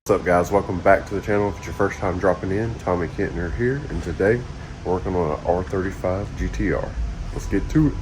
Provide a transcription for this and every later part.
What's up, guys? Welcome back to the channel. If it's your first time dropping in, Tommy Kentner here, and today we're working on an R35 GT-R. Let's get to it.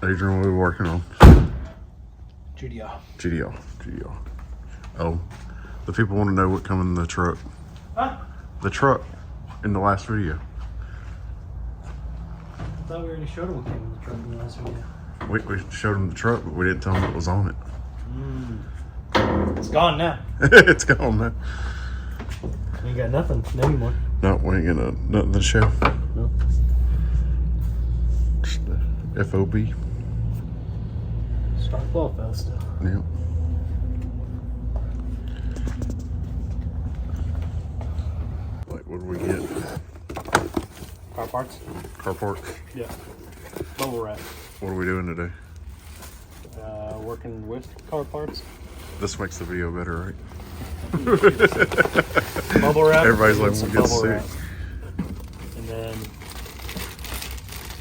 Adrian, what are we working on? GT-R. Oh, the people want to know what come in the truck. Huh? The truck in the last video. I thought we already showed them what came in the truck in the last video. We showed them the truck, but we didn't tell them what was on it. It's gone now. It's gone now. We ain't got nothing anymore. No, we ain't got nothing to show. No. Just the FOB. Start off though still. Yep. Like, what do we get? Car parts? Car parts. Yeah. Bubble wrap. What are we doing today? Working with car parts. This makes the video better, right? Bubble wrap. Everybody's like, some we'll get bubble sick. wrap. And then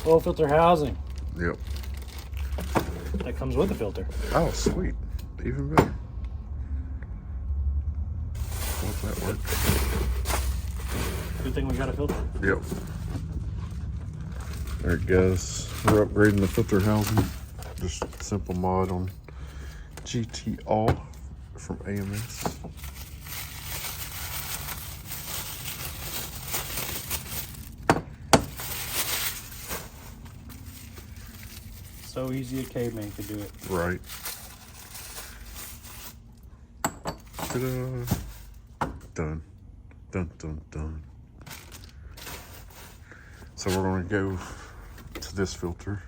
oil filter housing. Yep. That comes with the filter. Oh, sweet. Even better. What's that work? Good thing we got a filter. Yep. There it goes. We're upgrading the filter housing. Just simple mod on GT-R from AMS. So easy a caveman could do it. Right. Ta-da. Done. Dun, dun, dun. So we're going to go to this filter.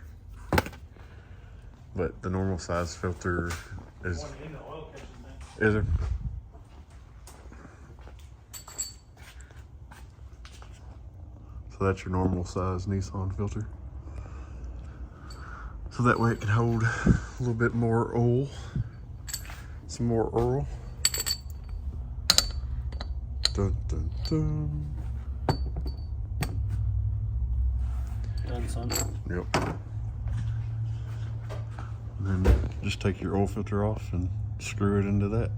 But the normal size filter is... Is it? So that's your normal size Nissan filter. So that way it can hold a little bit more oil. Some more oil. Dun, dun, dun. Done, son. Yep. And then just take your oil filter off and screw it into that.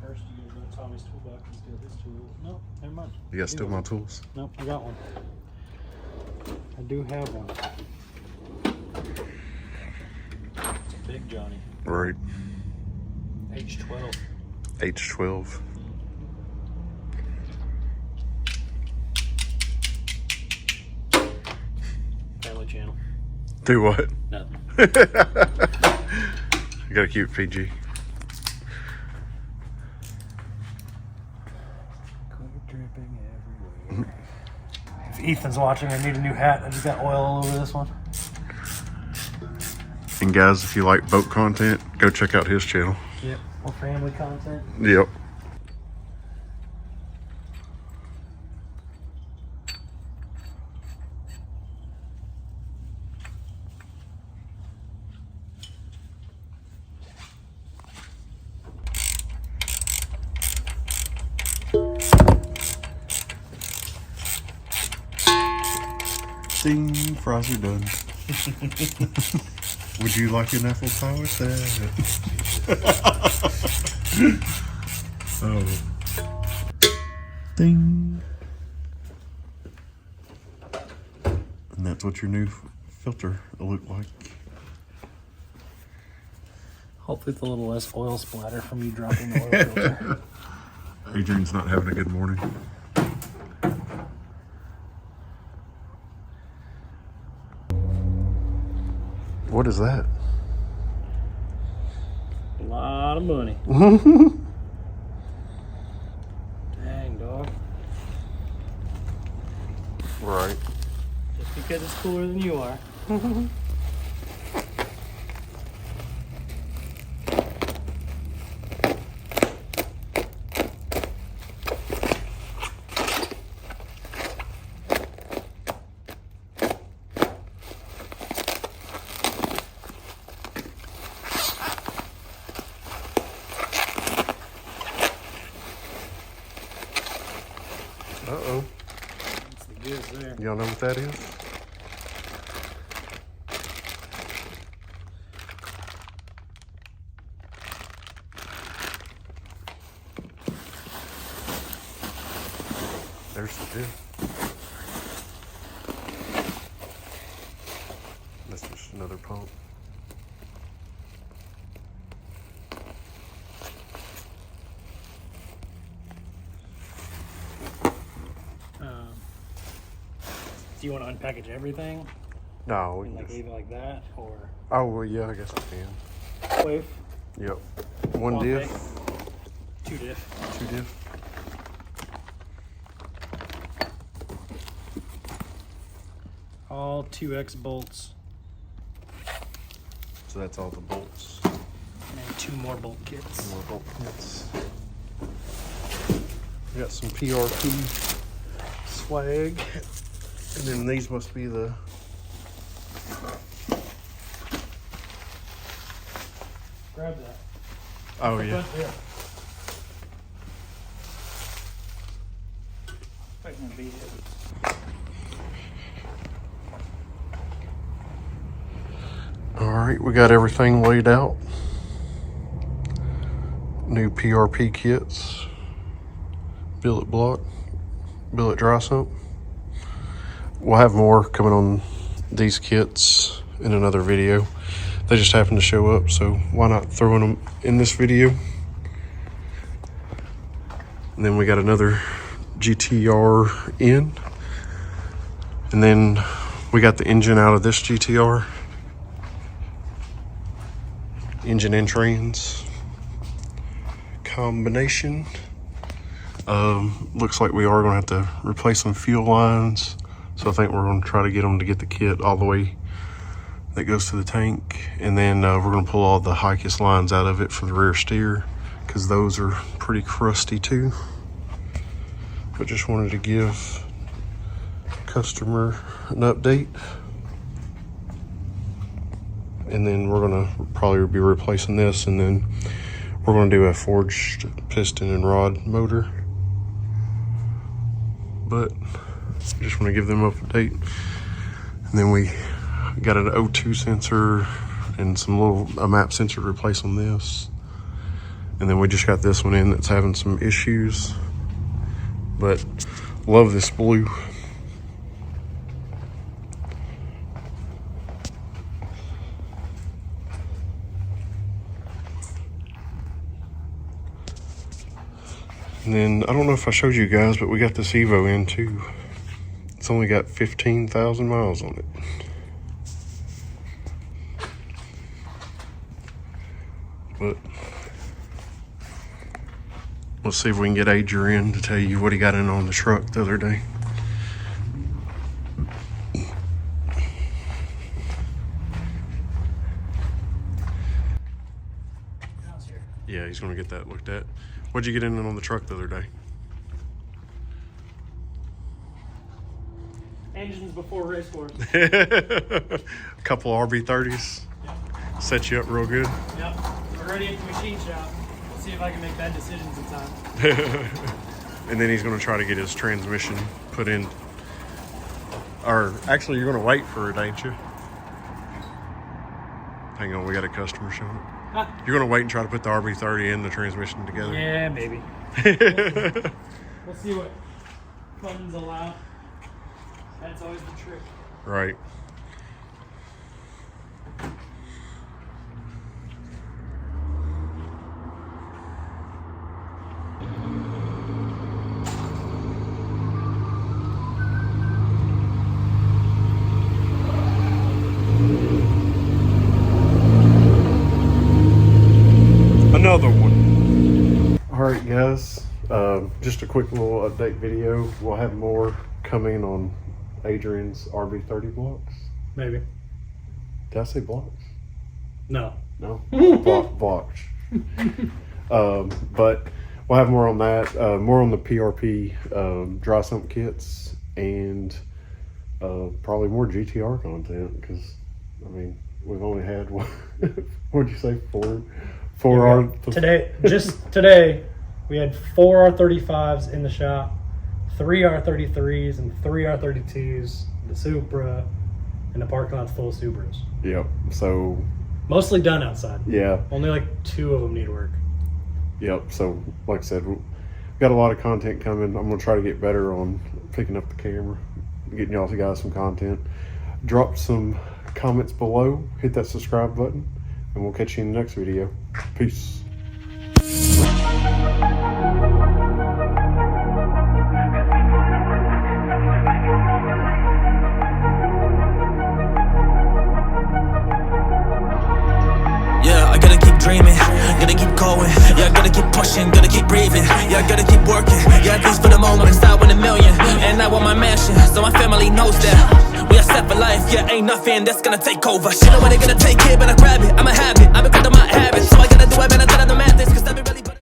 First, you gotta go to Tommy's toolbox and steal his tool. No, never mind. You got still my tools? Nope, I got one. I do have one. It's a big Johnny. Right. H12. H12. Family channel. Do what? Nothing. You gotta keep it PG. Quit dripping everywhere. If Ethan's watching, I need a new hat. I just got oil all over this one. And guys, if you like boat content, go check out his channel. Yep. More family content. Yep. Ding, fries are done. Would you like an apple pie with that? Oh. Ding. And that's what your new filter will look like. Hopefully it's a little less oil splatter from you dropping the oil filter. Adrian's not having a good morning. What is that? A lot of money. Dang, dog. Right. Just because it's cooler than you are. Uh-oh. That's the goods there. Y'all know what that is? There's the diff. That's just another pump. Do you want to unpackage everything? No. And like leave it like that, or Oh, well, yeah, I guess I can. wave? Yep. One diff. Two diff. Two diff. All 2X bolts. So that's all the bolts. And then 2 more bolt kits. More bolt kits. We got some PRP swag. And then these must be the Grab that. oh yeah. Gonna be it. All right, we got everything laid out. New PRP kits, billet block, billet dry sump. We'll have more coming on these kits in another video. They just happened to show up, so why not throw them in this video? And then we got another GT-R in. And then we got the engine out of this GT-R. Engine and trans combination. Looks like we are gonna have to replace some fuel lines. So I think we're gonna try to get them to get the kit all the way that goes to the tank. And then we're gonna pull all the Hikis lines out of it for the rear steer, because those are pretty crusty too. But just wanted to give customer an update. And then we're gonna probably be replacing this, and then we're gonna do a forged piston and rod motor. But just want to give them an update. And then we got an O2 sensor and a map sensor to replace on this. And then we just got this one in that's having some issues. But love this blue. And then I don't know if I showed you guys, but we got this Evo in too. It's only got 15,000 miles on it. But let's see if we can get Adrian to tell you what he got in on the truck the other day. Yeah, he's gonna get that looked at. What'd you get in on the truck the other day? Engines before race course. A couple RB30s. Yep. Set you up real good. Yep. We're ready at the machine shop. We'll see if I can make bad decisions in time. And then he's gonna try to get his transmission put in. Or actually, you're gonna wait for it, ain't you? Hang on, we got a customer showing. Huh? You're gonna wait and try to put the RB30 and the transmission together? Yeah, maybe. We'll see what funds allow. That's always the trick. Right. Just a quick little update video. We'll have more coming on Adrian's RB30 blocks. Maybe. Did I say blocks? No. No? Blocks. But we'll have more on that. More on the PRP dry sump kits, and probably more GT-R content, because, I mean, we've only had, what'd you say, four Today, we had 4 R35s in the shop, 3 R33s, and 3 R32s, the Supra, and the parking lot's full of Subarus. Yep. So mostly done outside. Yeah. Only like 2 of them need work. Yep. So like I said, we've got a lot of content coming. I'm gonna try to get better on picking up the camera, getting y'all guys some content. Drop some comments below, hit that subscribe button, and we'll catch you in the next video. Peace. Yeah, I gotta keep dreaming, gotta keep going. Yeah, I gotta keep pushing, gotta keep breathing. Yeah, I gotta keep working. Yeah, at least for the moment, I start with $1 million. And I want my mansion, so my family knows that we are set for life. Yeah, ain't nothing that's gonna take over. Shit, know when they gonna take it, but I grab it, I'ma have it.